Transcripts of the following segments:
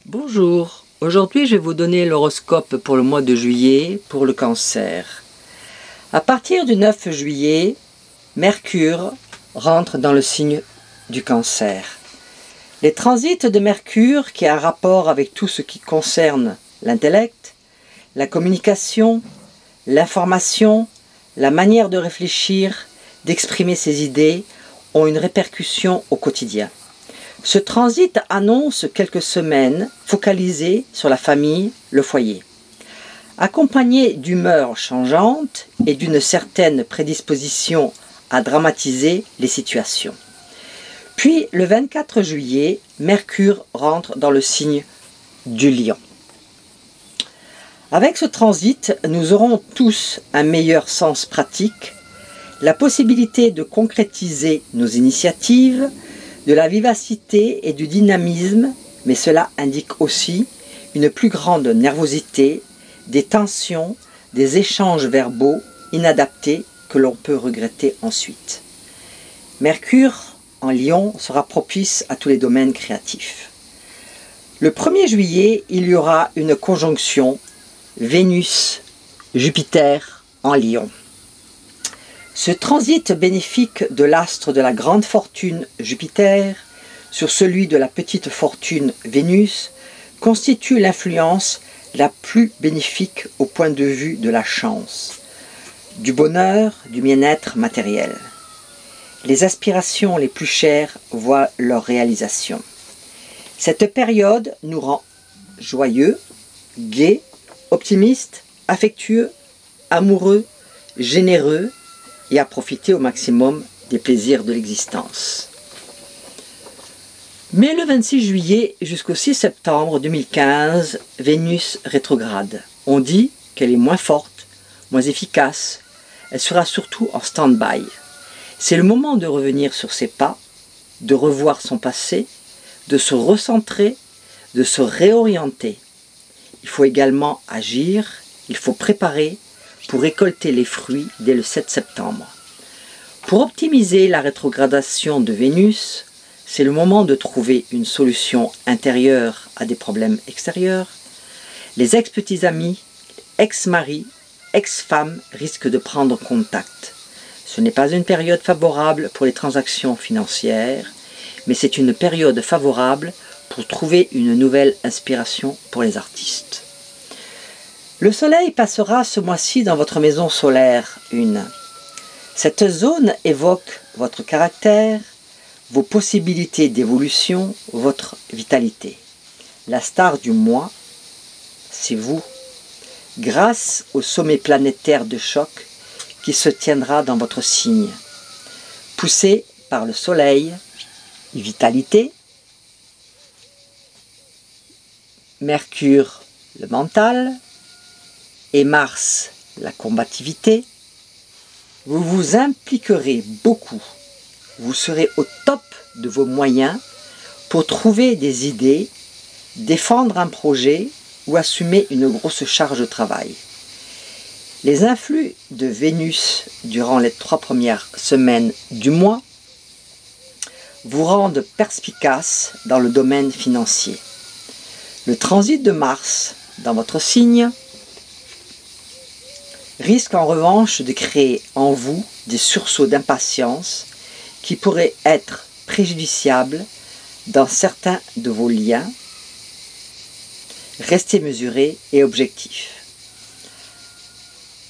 Bonjour, aujourd'hui je vais vous donner l'horoscope pour le mois de juillet pour le Cancer. À partir du 9 juillet, Mercure rentre dans le signe du Cancer. Les transits de Mercure qui a un rapport avec tout ce qui concerne l'intellect, la communication, l'information, la manière de réfléchir, d'exprimer ses idées, ont une répercussion au quotidien. Ce transit annonce quelques semaines focalisées sur la famille, le foyer. Accompagné d'humeurs changeantes et d'une certaine prédisposition à dramatiser les situations. Puis, le 24 juillet, Mercure rentre dans le signe du Lion. Avec ce transit, nous aurons tous un meilleur sens pratique, la possibilité de concrétiser nos initiatives, de la vivacité et du dynamisme, mais cela indique aussi une plus grande nervosité, des tensions, des échanges verbaux inadaptés que l'on peut regretter ensuite. Mercure en Lion sera propice à tous les domaines créatifs. Le 1er juillet, il y aura une conjonction Vénus-Jupiter en Lion. Ce transit bénéfique de l'astre de la grande fortune Jupiter sur celui de la petite fortune Vénus constitue l'influence la plus bénéfique au point de vue de la chance, du bonheur, du bien-être matériel. Les aspirations les plus chères voient leur réalisation. Cette période nous rend joyeux, gais, optimistes, affectueux, amoureux, généreux, et à profiter au maximum des plaisirs de l'existence. Mais le 26 juillet jusqu'au 6 septembre 2015, Vénus rétrograde. On dit qu'elle est moins forte, moins efficace, elle sera surtout en stand-by. C'est le moment de revenir sur ses pas, de revoir son passé, de se recentrer, de se réorienter. Il faut également agir, il faut préparer, pour récolter les fruits dès le 7 septembre. Pour optimiser la rétrogradation de Vénus, c'est le moment de trouver une solution intérieure à des problèmes extérieurs. Les ex-petits amis, ex-maris, ex-femmes risquent de prendre contact. Ce n'est pas une période favorable pour les transactions financières, mais c'est une période favorable pour trouver une nouvelle inspiration pour les artistes. Le soleil passera ce mois-ci dans votre maison solaire 1. Cette zone évoque votre caractère, vos possibilités d'évolution, votre vitalité. La star du mois, c'est vous, grâce au sommet planétaire de choc qui se tiendra dans votre signe. Poussé par le soleil, vitalité, Mercure, le mental, et Mars, la combativité, vous vous impliquerez beaucoup. Vous serez au top de vos moyens pour trouver des idées, défendre un projet ou assumer une grosse charge de travail. Les influx de Vénus durant les 3 premières semaines du mois vous rendent perspicace dans le domaine financier. Le transit de Mars dans votre signe risque en revanche de créer en vous des sursauts d'impatience qui pourraient être préjudiciables dans certains de vos liens. Restez mesuré et objectif.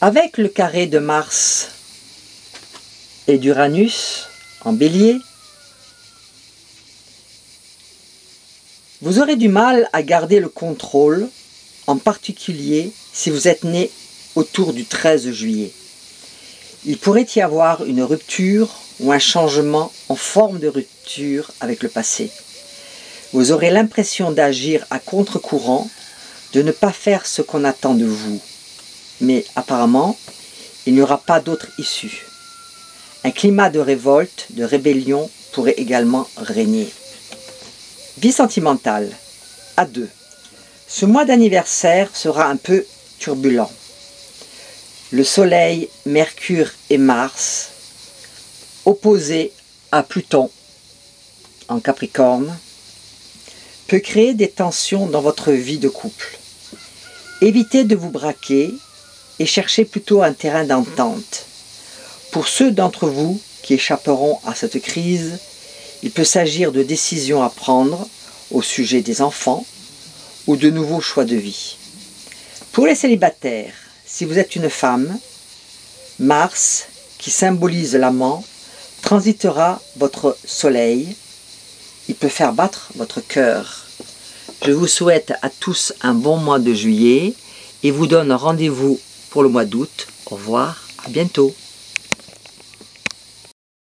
Avec le carré de Mars et d'Uranus en Bélier, vous aurez du mal à garder le contrôle, en particulier si vous êtes né autour du 13 juillet. Il pourrait y avoir une rupture ou un changement en forme de rupture avec le passé. Vous aurez l'impression d'agir à contre-courant, de ne pas faire ce qu'on attend de vous. Mais apparemment, il n'y aura pas d'autre issue. Un climat de révolte, de rébellion pourrait également régner. Vie sentimentale, à 2. Ce mois d'anniversaire sera un peu turbulent. Le Soleil, Mercure et Mars, opposés à Pluton en Capricorne, peut créer des tensions dans votre vie de couple. Évitez de vous braquer et cherchez plutôt un terrain d'entente. Pour ceux d'entre vous qui échapperont à cette crise, il peut s'agir de décisions à prendre au sujet des enfants ou de nouveaux choix de vie. Pour les célibataires, si vous êtes une femme, Mars, qui symbolise l'amant, transitera votre soleil. Il peut faire battre votre cœur. Je vous souhaite à tous un bon mois de juillet et vous donne rendez-vous pour le mois d'août. Au revoir, à bientôt.